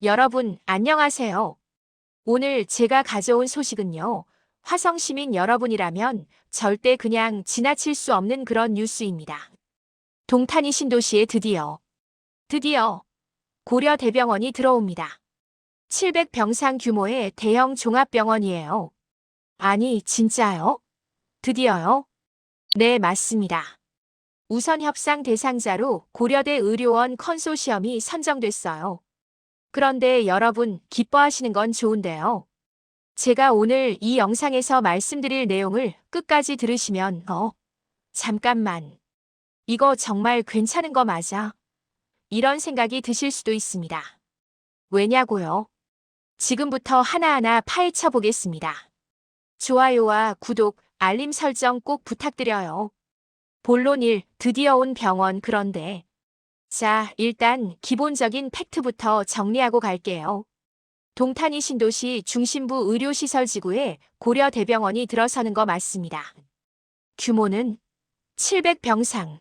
여러분, 안녕하세요. 오늘 제가 가져온 소식은요. 화성 시민 여러분이라면 절대 그냥 지나칠 수 없는 그런 뉴스입니다. 동탄이 신도시에 드디어 고려대병원이 들어옵니다. 700병상 규모의 대형 종합병원이에요. 아니, 진짜요? 드디어요? 네, 맞습니다. 우선 협상 대상자로 고려대 의료원 컨소시엄이 선정됐어요. 그런데 여러분, 기뻐하시는 건 좋은데요. 제가 오늘 이 영상에서 말씀드릴 내용을 끝까지 들으시면, 잠깐만. 이거 정말 괜찮은 거 맞아? 이런 생각이 드실 수도 있습니다. 왜냐고요? 지금부터 하나하나 파헤쳐 보겠습니다. 좋아요와 구독, 알림 설정 꼭 부탁드려요. 본론 1, 드디어 온 병원. 그런데 자, 일단 기본적인 팩트부터 정리하고 갈게요. 동탄이 신도시 중심부 의료시설지구에 고려대병원이 들어서는 거 맞습니다. 규모는 700병상.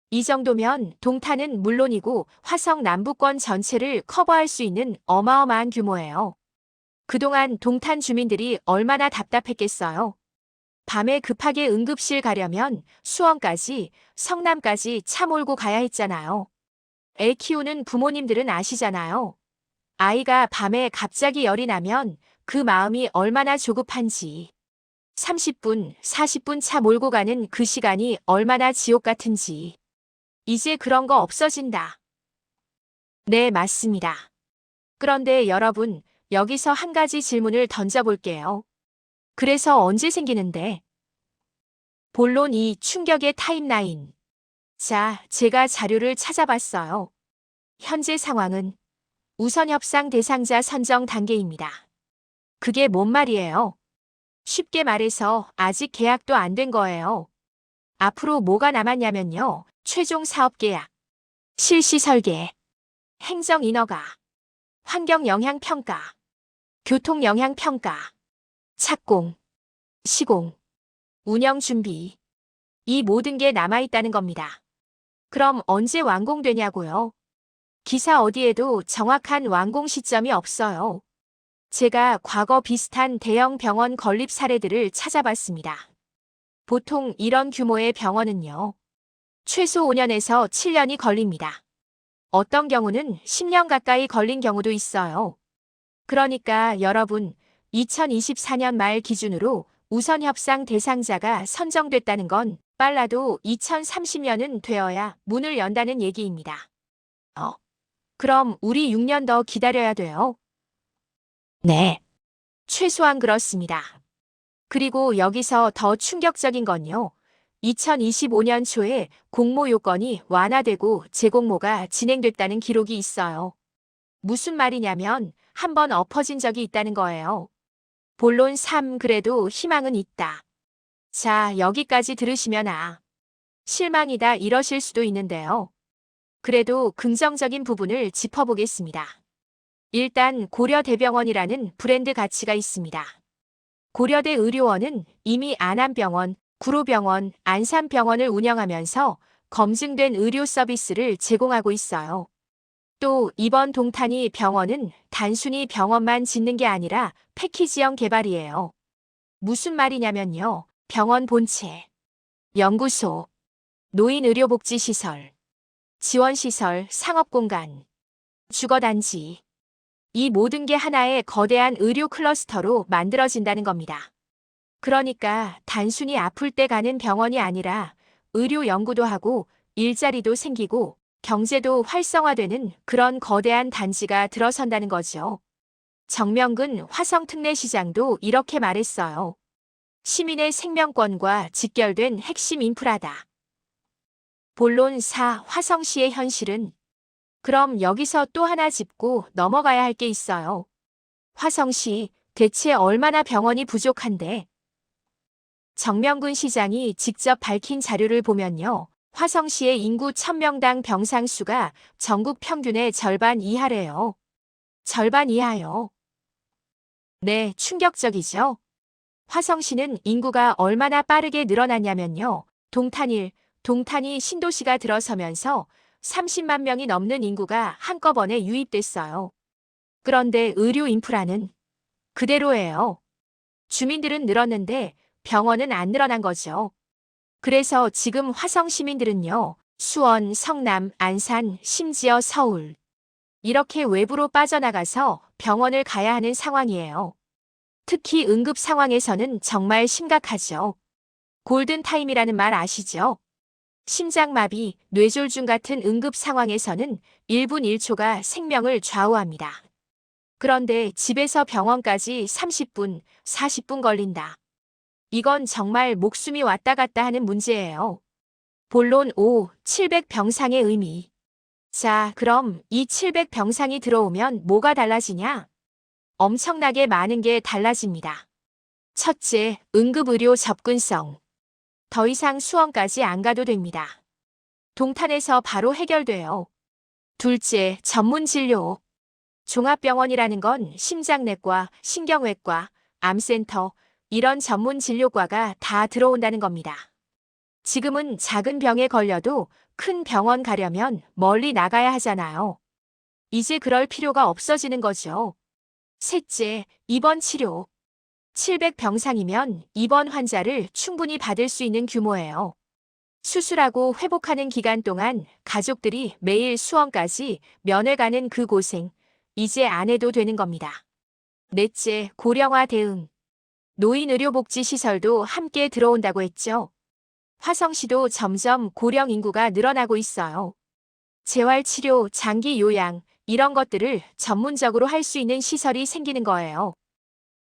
이 정도면 동탄은 물론이고 화성 남부권 전체를 커버할 수 있는 어마어마한 규모예요. 그동안 동탄 주민들이 얼마나 답답했겠어요. 밤에 급하게 응급실 가려면 수원까지, 성남까지 차 몰고 가야 했잖아요. 애 키우는 부모님들은 아시잖아요. 아이가 밤에 갑자기 열이 나면 그 마음이 얼마나 조급한지. 30분, 40분 차 몰고 가는 그 시간이 얼마나 지옥 같은지. 이제 그런 거 없어진다. 네, 맞습니다. 그런데 여러분, 여기서 한 가지 질문을 던져볼게요. 그래서 언제 생기는데? 본론 2, 충격의 타임라인. 자, 제가 자료를 찾아봤어요. 현재 상황은 우선 협상 대상자 선정 단계입니다. 그게 뭔 말이에요? 쉽게 말해서 아직 계약도 안 된 거예요. 앞으로 뭐가 남았냐면요. 최종 사업 계약, 실시 설계, 행정 인허가, 환경 영향 평가, 교통 영향 평가, 착공, 시공, 운영 준비. 이 모든 게 남아있다는 겁니다. 그럼 언제 완공되냐고요? 기사 어디에도 정확한 완공 시점이 없어요. 제가 과거 비슷한 대형 병원 건립 사례들을 찾아봤습니다. 보통 이런 규모의 병원은요. 최소 5년에서 7년이 걸립니다. 어떤 경우는 10년 가까이 걸린 경우도 있어요. 그러니까 여러분, 2024년 말 기준으로 우선 협상 대상자가 선정됐다는 건 빨라도 2030년은 되어야 문을 연다는 얘기입니다. 그럼 우리 6년 더 기다려야 돼요? 네. 최소한 그렇습니다. 그리고 여기서 더 충격적인 건요. 2025년 초에 공모 요건이 완화되고 재공모가 진행됐다는 기록이 있어요. 무슨 말이냐면 한 번 엎어진 적이 있다는 거예요. 본론 3, 그래도 희망은 있다. 자, 여기까지 들으시면 실망이다 이러실 수도 있는데요. 그래도 긍정적인 부분을 짚어보겠습니다. 일단 고려대병원이라는 브랜드 가치가 있습니다. 고려대 의료원은 이미 안암병원, 구로병원, 안산병원을 운영하면서 검증된 의료 서비스를 제공하고 있어요. 또 이번 동탄이 병원은 단순히 병원만 짓는 게 아니라 패키지형 개발이에요. 무슨 말이냐면요. 병원 본체, 연구소, 노인의료복지시설, 지원시설, 상업공간, 주거단지. 이 모든 게 하나의 거대한 의료 클러스터로 만들어진다는 겁니다. 그러니까 단순히 아플 때 가는 병원이 아니라 의료 연구도 하고 일자리도 생기고 경제도 활성화되는 그런 거대한 단지가 들어선다는 거죠. 정명근 화성특례시장도 이렇게 말했어요. 시민의 생명권과 직결된 핵심 인프라다. 본론 4, 화성시의 현실은 그럼 여기서 또 하나 짚고 넘어가야 할 게 있어요. 화성시 대체 얼마나 병원이 부족한데? 정명근 시장이 직접 밝힌 자료를 보면요. 화성시의 인구 1000명당 병상 수가 전국 평균의 절반 이하래요. 절반 이하요. 네, 충격적이죠. 화성시는 인구가 얼마나 빠르게 늘어났냐면요. 동탄이 신도시가 들어서면서 30만 명이 넘는 인구가 한꺼번에 유입됐어요. 그런데 의료 인프라는 그대로예요. 주민들은 늘었는데 병원은 안 늘어난 거죠. 그래서 지금 화성 시민들은요, 수원, 성남, 안산, 심지어 서울, 이렇게 외부로 빠져나가서 병원을 가야 하는 상황이에요. 특히 응급 상황에서는 정말 심각하죠. 골든타임이라는 말 아시죠? 심장마비, 뇌졸중 같은 응급 상황에서는 1분 1초가 생명을 좌우합니다. 그런데 집에서 병원까지 30분, 40분 걸린다. 이건 정말 목숨이 왔다 갔다 하는 문제예요. 본론 5. 700병상의 의미. 자, 그럼 이 700병상이 들어오면 뭐가 달라지냐? 엄청나게 많은 게 달라집니다. 첫째, 응급의료 접근성. 더 이상 수원까지 안 가도 됩니다. 동탄에서 바로 해결돼요. 둘째, 전문 진료. 종합병원이라는 건 심장내과, 신경외과, 암센터, 이런 전문 진료과가 다 들어온다는 겁니다. 지금은 작은 병에 걸려도 큰 병원 가려면 멀리 나가야 하잖아요. 이제 그럴 필요가 없어지는 거죠. 셋째, 입원 치료. 700병상이면 입원 환자를 충분히 받을 수 있는 규모예요. 수술하고 회복하는 기간 동안 가족들이 매일 수원까지 면회 가는 그 고생, 이제 안 해도 되는 겁니다. 넷째, 고령화 대응. 노인의료복지시설도 함께 들어온다고 했죠. 화성시도 점점 고령 인구가 늘어나고 있어요. 재활치료, 장기 요양, 이런 것들을 전문적으로 할 수 있는 시설이 생기는 거예요.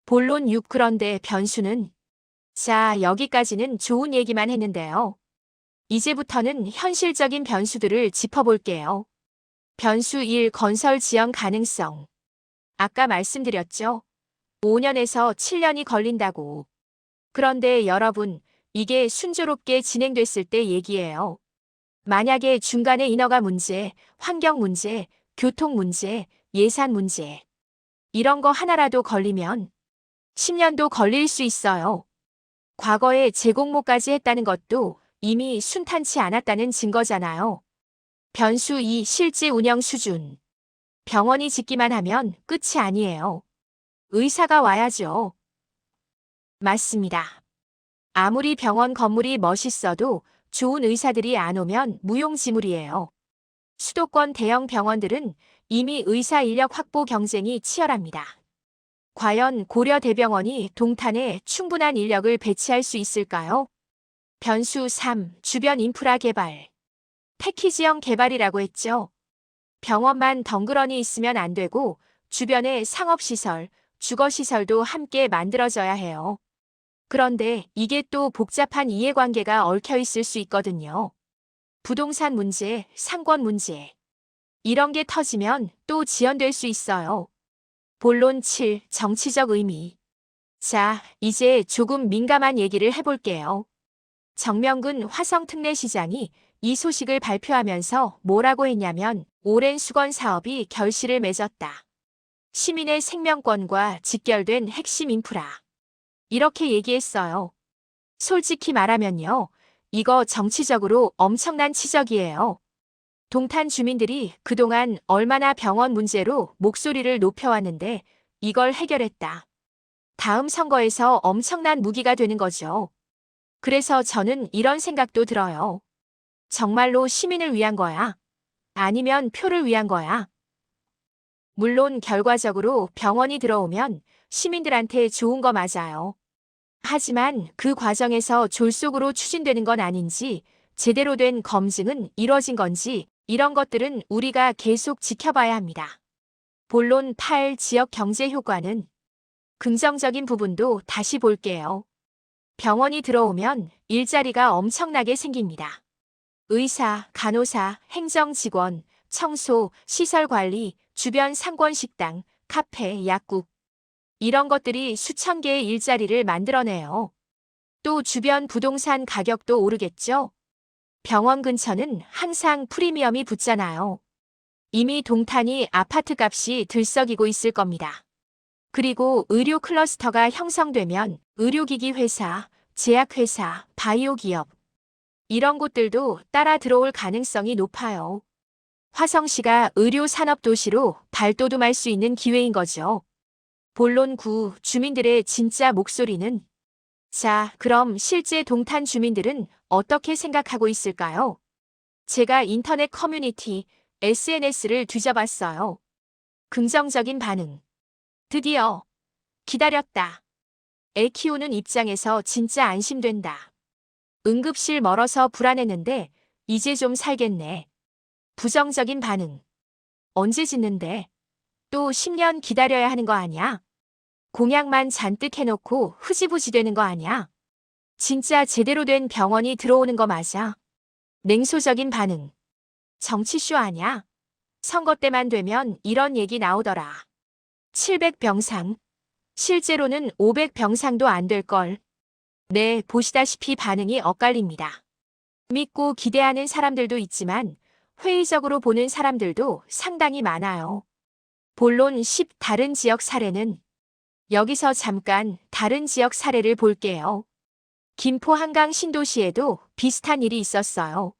본론 6. 그런데 변수는? 자, 여기까지는 좋은 얘기만 했는데요. 이제부터는 현실적인 변수들을 짚어볼게요. 변수 1. 건설 지연 가능성. 아까 말씀드렸죠? 5년에서 7년이 걸린다고. 그런데 여러분, 이게 순조롭게 진행됐을 때 얘기예요. 만약에 중간에 인허가 문제, 환경 문제, 교통 문제, 예산 문제, 이런 거 하나라도 걸리면 10년도 걸릴 수 있어요. 과거에 재공모까지 했다는 것도 이미 순탄치 않았다는 증거잖아요. 변수 2. 실제 운영 수준. 병원이 짓기만 하면 끝이 아니에요. 의사가 와야죠. 맞습니다. 아무리 병원 건물이 멋있어도 좋은 의사들이 안 오면 무용지물이에요. 수도권 대형 병원들은 이미 의사 인력 확보 경쟁이 치열합니다. 과연 고려대병원이 동탄에 충분한 인력을 배치할 수 있을까요? 변수 3. 주변 인프라 개발. 패키지형 개발이라고 했죠. 병원만 덩그러니 있으면 안 되고 주변에 상업시설, 주거시설도 함께 만들어져야 해요. 그런데 이게 또 복잡한 이해관계가 얽혀 있을 수 있거든요. 부동산 문제, 상권 문제. 이런 게 터지면 또 지연될 수 있어요. 본론 7. 정치적 의미. 자, 이제 조금 민감한 얘기를 해볼게요. 정명근 화성특례시장이 이 소식을 발표하면서 뭐라고 했냐면 오랜 수건 사업이 결실을 맺었다. 시민의 생명권과 직결된 핵심 인프라. 이렇게 얘기했어요. 솔직히 말하면요. 이거 정치적으로 엄청난 치적이에요. 동탄 주민들이 그동안 얼마나 병원 문제로 목소리를 높여왔는데 이걸 해결했다. 다음 선거에서 엄청난 무기가 되는 거죠. 그래서 저는 이런 생각도 들어요. 정말로 시민을 위한 거야? 아니면 표를 위한 거야? 물론 결과적으로 병원이 들어오면 시민들한테 좋은 거 맞아요. 하지만 그 과정에서 졸속으로 추진되는 건 아닌지, 제대로 된 검증은 이뤄진 건지, 이런 것들은 우리가 계속 지켜봐야 합니다. 본론 8. 지역 경제 효과는? 긍정적인 부분도 다시 볼게요. 병원이 들어오면 일자리가 엄청나게 생깁니다. 의사, 간호사, 행정직원, 청소, 시설관리, 주변 상권식당, 카페, 약국. 이런 것들이 수천 개의 일자리를 만들어내요. 또 주변 부동산 가격도 오르겠죠? 병원 근처는 항상 프리미엄이 붙잖아요. 이미 동탄이 아파트 값이 들썩이고 있을 겁니다. 그리고 의료 클러스터가 형성되면 의료기기 회사, 제약회사, 바이오 기업, 이런 곳들도 따라 들어올 가능성이 높아요. 화성시가 의료 산업 도시로 발돋움할 수 있는 기회인 거죠. 본론 9. 주민들의 진짜 목소리는? 자, 그럼 실제 동탄 주민들은 어떻게 생각하고 있을까요? 제가 인터넷 커뮤니티, SNS를 뒤져봤어요. 긍정적인 반응. 드디어. 기다렸다. 애 키우는 입장에서 진짜 안심된다. 응급실 멀어서 불안했는데 이제 좀 살겠네. 부정적인 반응. 언제 짓는데? 또 10년 기다려야 하는 거 아니야? 공약만 잔뜩 해놓고 흐지부지 되는 거 아니야? 진짜 제대로 된 병원이 들어오는 거 맞아? 냉소적인 반응. 정치쇼 아니야? 선거 때만 되면 이런 얘기 나오더라. 700병상. 실제로는 500병상도 안 될걸. 네, 보시다시피 반응이 엇갈립니다. 믿고 기대하는 사람들도 있지만 회의적으로 보는 사람들도 상당히 많아요. 본론 10. 다른 지역 사례는? 여기서 잠깐 다른 지역 사례를 볼게요. 김포 한강 신도시에도 비슷한 일이 있었어요.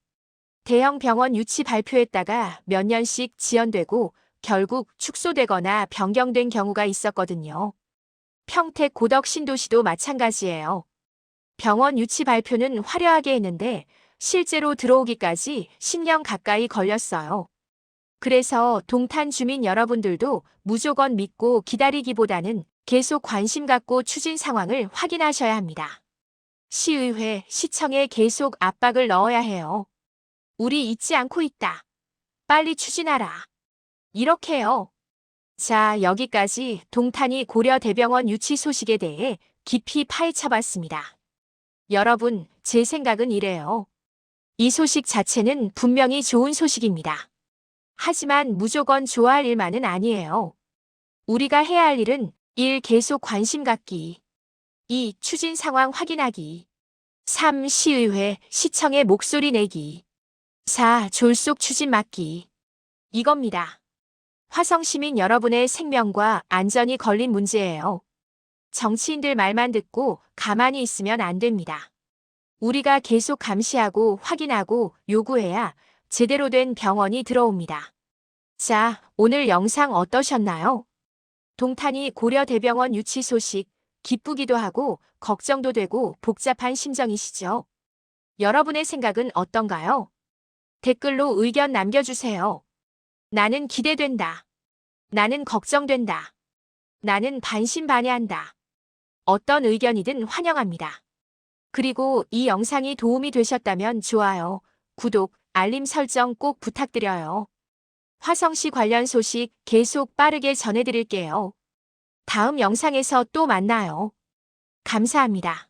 대형 병원 유치 발표했다가 몇 년씩 지연되고 결국 축소되거나 변경된 경우가 있었거든요. 평택 고덕 신도시도 마찬가지예요. 병원 유치 발표는 화려하게 했는데 실제로 들어오기까지 10년 가까이 걸렸어요. 그래서 동탄 주민 여러분들도 무조건 믿고 기다리기보다는 계속 관심 갖고 추진 상황을 확인하셔야 합니다. 시의회, 시청에 계속 압박을 넣어야 해요. 우리 잊지 않고 있다. 빨리 추진하라. 이렇게요. 자, 여기까지 동탄이 고려대병원 유치 소식에 대해 깊이 파헤쳐봤습니다. 여러분, 제 생각은 이래요. 이 소식 자체는 분명히 좋은 소식입니다. 하지만 무조건 좋아할 일만은 아니에요. 우리가 해야 할 일은 1. 계속 관심 갖기. 2. 추진 상황 확인하기. 3. 시의회, 시청에 목소리 내기. 4. 졸속 추진 맡기. 이겁니다. 화성시민 여러분의 생명과 안전이 걸린 문제예요. 정치인들 말만 듣고 가만히 있으면 안 됩니다. 우리가 계속 감시하고 확인하고 요구해야 제대로 된 병원이 들어옵니다. 자, 오늘 영상 어떠셨나요? 동탄이 고려대병원 유치 소식, 기쁘기도 하고 걱정도 되고 복잡한 심정이시죠? 여러분의 생각은 어떤가요? 댓글로 의견 남겨주세요. 나는 기대된다. 나는 걱정된다. 나는 반신반의한다. 어떤 의견이든 환영합니다. 그리고 이 영상이 도움이 되셨다면 좋아요, 구독, 알림 설정 꼭 부탁드려요. 화성시 관련 소식 계속 빠르게 전해드릴게요. 다음 영상에서 또 만나요. 감사합니다.